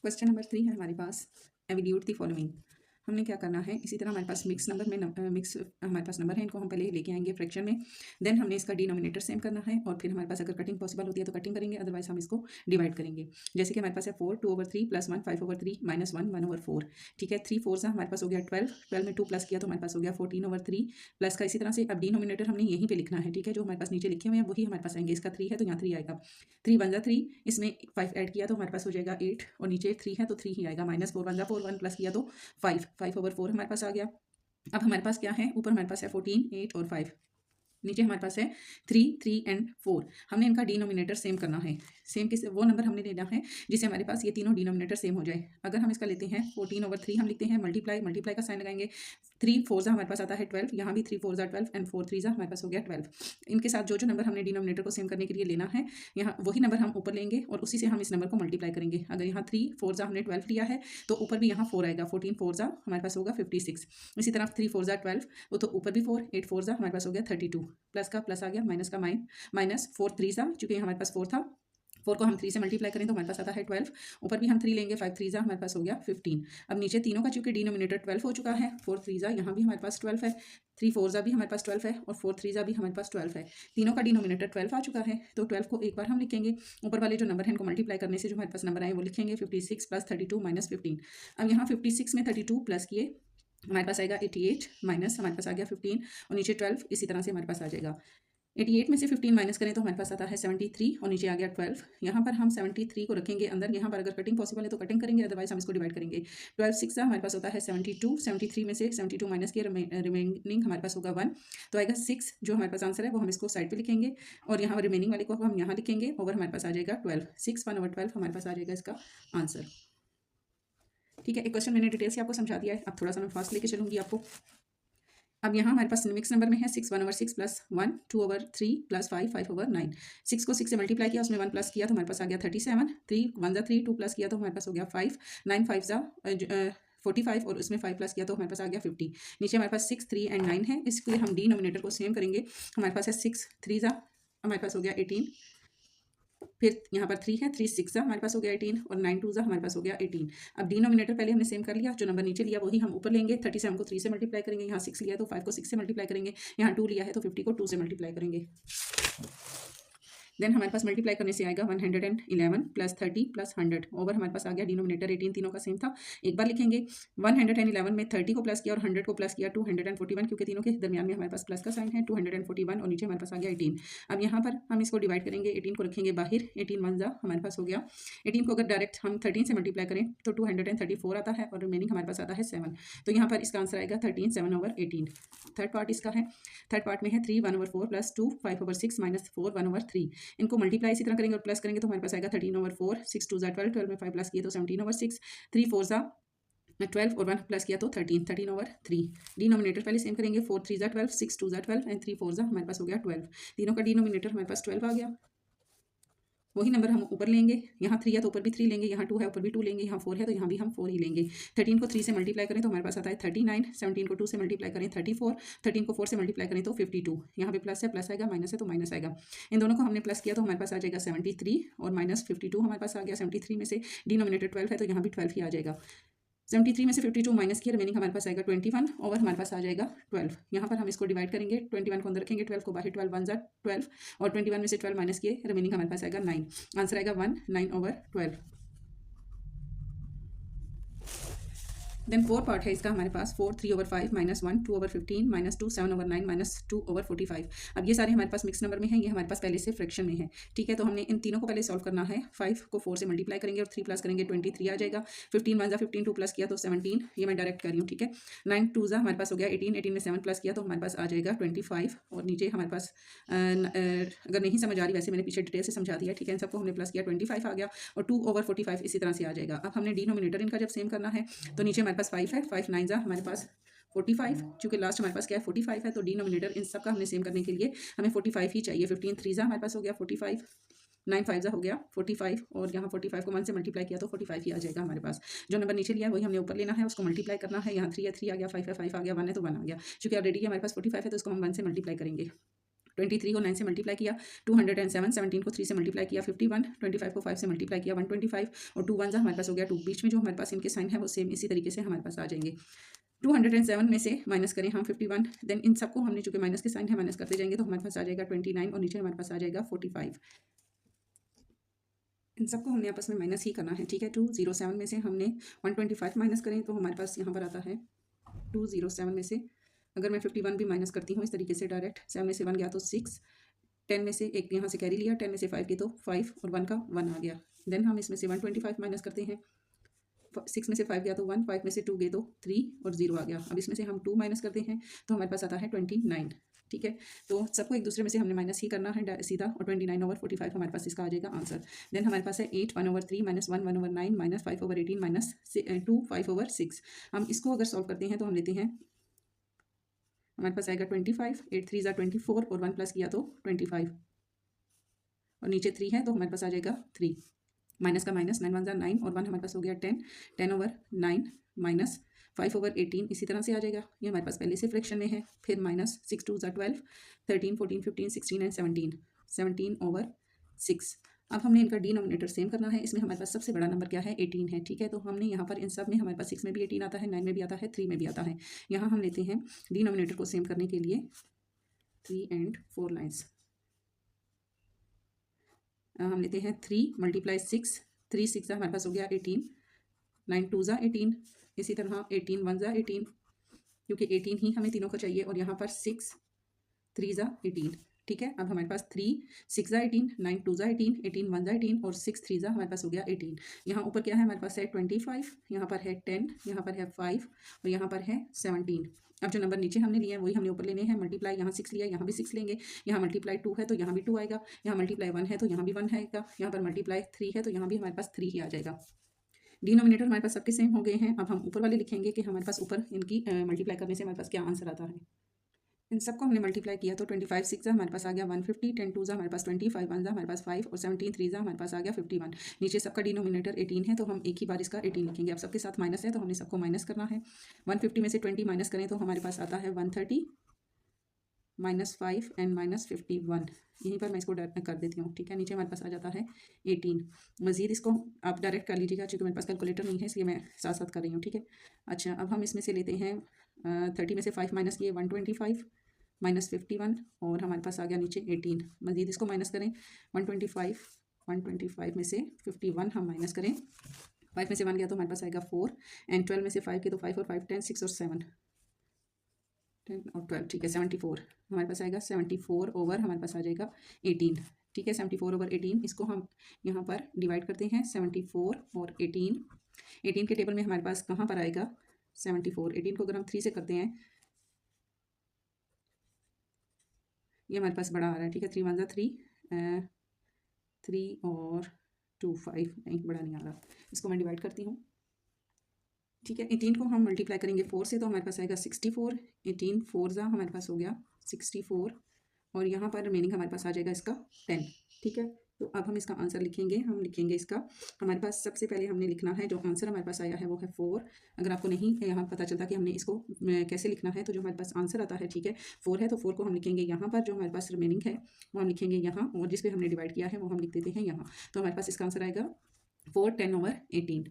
Question number 3 है हमारे पास, evaluate the following. हमने क्या करना है, इसी तरह हमारे पास मिक्स नंबर में मिक्स हमारे पास नंबर है, इनको हम पहले लेके आएंगे फ्रैक्शन में। देन हमने इसका डिनोमिनेटर सेम करना है और फिर हमारे पास अगर कटिंग पॉसिबल होती है तो कटिंग करेंगे, अदरवाइज हम इसको डिवाइड करेंगे। जैसे कि हमारे पास है 4 2/3 + 1 5/3 -1 1/4। ठीक है, 3 4 हमारे पास हो गया 12, 12 में 2 प्लस किया तो हमारे पास हो गया 14/3 प्लस का इसी तरह से। अब डिनोमिनेटर हमने यहीं पे लिखना है, ठीक है, जो हमारे पास नीचे लिखे हुए हैं वही हमारे पास आएंगे। इसका 3 है तो यहाँ 3 आएगा, 3 1 3, इसमें 5 ऐड किया तो हमारे पास हो जाएगा 8 और नीचे 3 है तो 3 ही आएगा। -4 1 4, 1 प्लस किया तो 5/4 हमारे पास आ गया। अब हमारे पास क्या है, ऊपर हमारे पास है 14 8 और 5, नीचे हमारे पास है 3 3 एंड 4। हमने इनका डिनोमिनेटर सेम करना है। सेम किस वो नंबर हमने लेना है जिससे हमारे पास ये तीनों डिनोमिनेटर सेम हो जाए। अगर हम इसका लेते हैं 14/3, हम लिखते हैं मल्टीप्लाई का साइन लगाएंगे। 3 4 हमारे पास आता है 12, यहाँ भी 3 4 12 एंड 4 3 हमारे पास हो गया 12। इनके साथ जो नंबर हमने डिनोमिनेटर को सेम करने के लिए लेना है, यहाँ वही नंबर हम ऊपर लेंगे और उसी से हम इस नंबर को मल्टीप्लाई करेंगे। अगर यहाँ 3 4 हमने 12 लिया है तो ऊपर भी यहाँ 4 आएगा, 14 4 हमारे पास होगा 56। इसी तरह 3 4 12, वो तो ऊपर भी 4, 8 4 हमारे पास हो गया 32। प्लस का प्लस आ गया, माइनस का माइनस 4 3 चूंकि हमारे पास 4 था, 4 को हम 3 से मल्टीप्लाई करें तो हमारे पास आता है 12। ऊपर भी हम 3 लेंगे, 5 3 हमारे पास हो गया 15। अब नीचे तीनों का चूंकि डिनोमिनेटर 12 हो चुका है, 4 3 यहाँ भी हमारे पास 12 है, 3 4 भी हमारे पास 12 है और 4 3 भी हमारे पास 12 है। तीनों का डिनोमिनेटर 12 आ चुका है तो 12 को एक बार हम लिखेंगे, ऊपर वाले जो नंबर है इनको मल्टीप्लाई करने से जो हमारे पास नंबर आए वो लिखेंगे 56 + 32 - 15। अब यहाँ 56 में 32 प्लस किए हमारे पास आएगा 88 माइनस हमारे पास आ गया 15 और नीचे 12, इसी तरह से हमारे पास आ जाएगा। 88 में से 15 माइनस करें तो हमारे पास आता है 73 और नीचे आ गया 12। यहाँ पर हम 73 को रखेंगे अंदर, यहाँ पर अगर कटिंग पॉसिबल है तो कटिंग करेंगे, अदरवाइज हम इसको डिवाइड करेंगे। 12 6 हमारे पास होता है 72, 73 में से 72 माइनस किया, रिमेनिंग हमारे पास होगा 1, तो आएगा 6। जो हमारे पास आंसर है वो हम इसको साइड पे लिखेंगे और यहाँ रिमेनिंग वाले को हम यहाँ लिखेंगे, ओवर हमारे पास आ जाएगा 12, 6 1/12 हमारे पास आ जाएगा इसका आंसर। ठीक है, एक क्वेश्चन मैंने डिटेल से आपको समझा दिया है, अब थोड़ा सा मैं फास्ट लेके चलूंगी आपको। अब यहाँ हमारे पास मिक्स नंबर में है 6 1/6 + 1 2/3 + 5 5/9। 6 को 6 से मल्टीप्लाई किया, उसमें 1 प्लस किया तो हमारे पास आ गया 37। 3 1 3, 2 प्लस किया तो हमारे पास हो गया 5, 9 5 45 और उसमें 5 प्लस किया तो हमारे पास आ गया 50। नीचे हमारे पास 6 3 एंड 9 है, इसके लिए हम डिनोमिनेटर को सेम करेंगे। हमारे पास है 6 3 हमारे पास हो गया 18, फिर यहाँ पर 3 है, 3 6 हमारे पास हो गया 18 और 9 2 हमारे पास हो गया 18। अब डिनोमिनेटर पहले हमने सेम कर लिया, जो नंबर नीचे लिया वही हम ऊपर लेंगे। 37 को 3 से मल्टीप्लाई करेंगे, यहाँ 6 लिया तो 5 को 6 से मल्टीप्लाई करेंगे, यहाँ 2 लिया है तो 50 को 2 से मल्टीप्लाई करेंगे। देन हमारे पास मल्टीप्लाई करने से आएगा 111 + 30 + 100 ओवर हमारे पास आ गया डिनोमिनेटर 18, तीनों का सेम था। एक बार लिखेंगे 111 में 30 को प्लस किया और 100 को प्लस किया 241, क्योंकि तीनों के दरमियान में हमारे पास प्लस का साइन है, 241 और नीचे हमारे पास आ गया 18। अब यहाँ पर हम इसको डिवाइड करेंगे, 18 को रखेंगे बाहर, 18 1 हमारे पास हो गया। 18 को अगर डायरेक्ट हम 13 से मल्टीप्लाई करें तो 234 आता है और रिमेनिंग हमारे पास आता है 7। तो यहाँ पर इसका आंसर आएगा 13 7/18। थर्ड पार्ट इसका है, थर्ड पार्ट में है 3 1/4 + 2 5/6 - 4 1/3। इनको मल्टीप्लाई इसी तरह करेंगे और प्लस करेंगे तो हमारे पास आएगा 13/4, 6 2 12, 12 में 5 प्लस किए तो 17/6, 3 4 12 और 1 प्लस किया तो 13, 13/3। डिनोमिनेटर पहले सेम करेंगे, 4 3 12, 6 2 12 एंड 3 4 हमारे पास हो गया 12। तीनों का डिनोमिनेटर हमारे पास 12 आ गया। वही नंबर हम ऊपर लेंगे, यहाँ 3 है तो ऊपर भी 3 लेंगे, यहाँ 2 है ऊपर भी 2 लेंगे, यहाँ 4 है तो यहाँ भी हम 4 ही लेंगे। 13 को 3 से मल्टीप्लाई करें तो हमारे पास आता है 39, 17 को 2 से मल्टीप्लाई करें 34, 13 को 4 से मल्टीप्लाई करें तो 52। यहाँ पे प्लस है, प्लस आएगा, माइनस है तो माइनस आएगा। इन दोनों को हमने प्लस किया तो हमारे पास आ जाएगा 73 और -52 हमारे पास आ गया। 73 में से डिनोमिनेटर 12 है तो यहाँ भी 12 ही आ जाएगा। 73 में से 52 माइनस किया, रिमेनिंग हमारे पास आएगा 21 और हमारे पास आ जाएगा 12। यहाँ पर हम इसको डिवाइड करेंगे, 21 को अंदर रखेंगे, 12 को बाहर, 12 1 12 और 21 में से 12 माइनस किए, रिमेनिंग हमारे पास आएगा 9। आंसर आएगा 1 9/12। देन 4 पार्ट है इसका हमारे पास, 4 3/5 -1 2/15 -2 7/9 -2/45। अब ये सारे हमारे पास मिक्स नंबर में हैं, ये हमारे पास पहले से फ्रैक्शन में है। ठीक है, तो हमने इन तीनों को पहले सॉल्व करना है। 5 को 4 से मल्टीप्लाई करेंगे और 3 प्लस करेंगे 23 आ जाएगा। 15 1 15, 2 प्लस किया तो 17, ये मैं डायरेक्ट कर रही हूँ। ठीक है, 9 2 हमारे पास हो गया 18, 18 में 7 प्लस किया तो हमारे पास आ जाएगा 25 और नीचे हमारे पास अगर नहीं समझ आ रही, वैसे मैंने पीछे डिटेल से समझा दिया। ठीक है, इन सबको हमने प्लस किया, 25 आ गया और 2/45 इसी तरह से आ जाएगा। अब हमने डिनोमिनेटर इनका जब सेम करना है तो नीचे हमारे पास 5 है, 5 9 हमारे पास 45, चूंकि लास्ट हमारे पास क्या है 45 है, तो डिनोमिनेटर इन सब का हमने सेम करने के लिए हमें 45 ही चाहिए। 15 3 हमारे पास हो गया 45, 9 5 हो गया 45 और यहाँ 45 को 1 से मल्टीप्लाई किया तो 45 ही आ जाएगा हमारे पास। जो नंबर नीचे लिया है वही हमने ऊपर लेना है, उसको मल्टीप्लाई करना है। यहाँ 3 है 3 आ गया, 5 है 5 आ गया, 1 है तो 1 आ गया। चूंकि ऑलरेडी हमारे पास 45 है तो उसको हम 1 से मल्टीप्लाई करेंगे। 23 को 9 से मल्टीप्लाई किया, 207, 17 को 3 से मल्टीप्लाई किया, 51, 25 को 5 से मल्टीप्लाई किया, 125 और 2 1 हमारे पास हो गया 2। बीच में जो हमारे पास इनके साइन है वो सेम इसी तरीके से हमारे पास आ जाएंगे। 207 में से माइनस करें हम 51, देन इन सबको हमने चूंकि माइनस के साइन है माइनस करते जाएंगे तो हमारे पास आ जाएगा 29 और नीचे हमारे पास आ जाएगा 45। इन सबको हमने आपस में माइनस ही करना है, ठीक है। 207 में से हमने 125 माइनस करें तो हमारे पास यहाँ पर आता है 207 में से अगर मैं 51 भी माइनस करती हूँ इस तरीके से डायरेक्ट, 7 में से 1 गया तो 6, 10 में से एक यहाँ से कैरी लिया, 10 में से 5 गए तो 5 और 1 का 1 आ गया। देन हम इसमें से 125 माइनस करते हैं, 6 में से 5 गया तो 1, 5 में से 2 गए तो 3 और 0 आ गया। अब इसमें से हम 2 माइनस करते हैं तो हमारे पास आता है 29, ठीक है। तो सबको एक दूसरे में से हमने माइनस ही करना है सीधा, और 29/45 हमारे पास इसका आ जाएगा आंसर। देन हमारे पास है 8 1/3 -1 1/9 -5/18 -2 5/6। हम इसको अगर सॉल्व करते हैं तो हम लेते हैं, हमारे पास आएगा 25, 8 3 24 और 1 प्लस किया तो 25 और नीचे 3 है तो हमारे पास आ जाएगा 3, माइनस का माइनस, 9 1 9 और 1 हमारे पास हो गया 10, 10/9 माइनस 5/18 इसी तरह से आ जाएगा। ये हमारे पास पहले से फ्रैक्शन में है। फिर माइनस 6 2 12, 13 14 15 16 एंड 17, 17/6। अब हमने इनका डिनोमिनेटर सेम करना है। इसमें हमारे पास सबसे बड़ा नंबर क्या है, 18 है, ठीक है। तो हमने यहाँ पर इन सब में हमारे पास 6 में भी 18 आता है, 9 में भी आता है, 3 में भी आता है। यहाँ हम लेते हैं डिनोमिनेटर को सेम करने के लिए 3 and 4 लाइन्स। हम लेते हैं 3 × 6, 3 6 हमारे पास हो गया 18, 9 2 18, इसी तरह 18 1 18, क्योंकि 18 ही हमें तीनों को चाहिए, और यहाँ पर 6 3 18, ठीक है। अब हमारे पास 3 6 18, 9 2 18, 18 1 18 और 6 3 हमारे पास हो गया 18। यहाँ ऊपर क्या है, हमारे पास है 25, यहाँ पर है 10, यहाँ पर है 5 और यहाँ पर है 17। अब जो नंबर नीचे हमने लिए हैं वही हमने ऊपर लेने हैं। मल्टीप्लाई यहाँ 6 लिया, यहाँ भी 6 लेंगे। यहाँ मल्टीप्लाई 2 है तो यहाँ भी 2 आएगा, यहाँ मल्टीप्लाई 1 है तो यहाँ भी 1 आएगा, यहाँ पर मल्टीप्लाई 3 है तो यहाँ भी हमारे पास 3 ही आ जाएगा। डिनोमिनेटर हमारे पास सबके सेम हो गए हैं। अब हम ऊपर वाले लिखेंगे कि हमारे पास ऊपर इनकी मल्टीप्लाई करने से हमारे पास क्या आंसर आता है। इन सबको हमने मल्टीप्लाई किया तो 25 6 हमारे पास आ गया 150, 10 2 हमारे पास 25, 1 हमारे पास 5 और 17 3 हमारे पास आ गया 51। नीचे सबका डिनोमिनेटर 18 है तो हम एक ही बार इसका 18 लिखेंगे। अब सबके साथ माइनस है तो हमने सबको माइनस करना है। 150 में से 20 माइनस करें तो हमारे पास आता है 130 -5 एंड -51। यहीं पर मैं इसको कर देती हूँ, ठीक है। नीचे हमारे पास आ जाता है 18। मज़ीद इसको आप डायरेक्ट कर लीजिएगा, क्योंकि मेरे पास कैलकुलेटर नहीं है इसलिए मैं साथ साथ कर रही हूँ, ठीक है। अच्छा, अब हम इसमें से लेते हैं 30 में से 5 माइनस किए 125 -51 और हमारे पास आ गया नीचे 18। मज़ीद इसको माइनस करें, 125 में से 51 हम माइनस करें, 5 में से 1 गया तो हमारे पास आएगा 4 एंड 12 में से 5 के तो 5 और 5 10 6 और 7 10 और 12, ठीक है। 74 हमारे पास आएगा, 74 ओवर हमारे पास आ जाएगा 18, ठीक है। 74/18 इसको हम यहाँ पर डिवाइड करते हैं। 74 और 18 के टेबल में हमारे पास कहाँ पर आएगा 74। 18 को अगर हम 3 से करते हैं, ये हमारे पास बड़ा आ रहा है, ठीक है। 3 1 3, 3 और 2 5, नहीं बड़ा नहीं आ रहा। इसको मैं डिवाइड करती हूँ, ठीक है। 18 को हम मल्टीप्लाई करेंगे 4 से तो हमारे पास आएगा 64। 18 4 हमारे पास हो गया 64 और यहाँ पर रिमेनिंग हमारे पास आ जाएगा इसका 10, ठीक है। तो अब हम इसका आंसर लिखेंगे। हम लिखेंगे इसका, हमारे पास सबसे पहले हमने लिखना है जो आंसर हमारे पास आया है वो है 4। अगर आपको नहीं यहाँ पता चलता कि हमने इसको कैसे लिखना है, तो जो हमारे पास आंसर आता है, ठीक है, 4 है तो 4 को हम लिखेंगे यहाँ पर। जो हमारे पास रिमेनिंग है वो हम लिखेंगे यहाँ, और जिस पे हमने डिवाइड किया है वो हम लिख देते हैं यहाँ। तो हमारे पास इसका आंसर आएगा 4 10/18।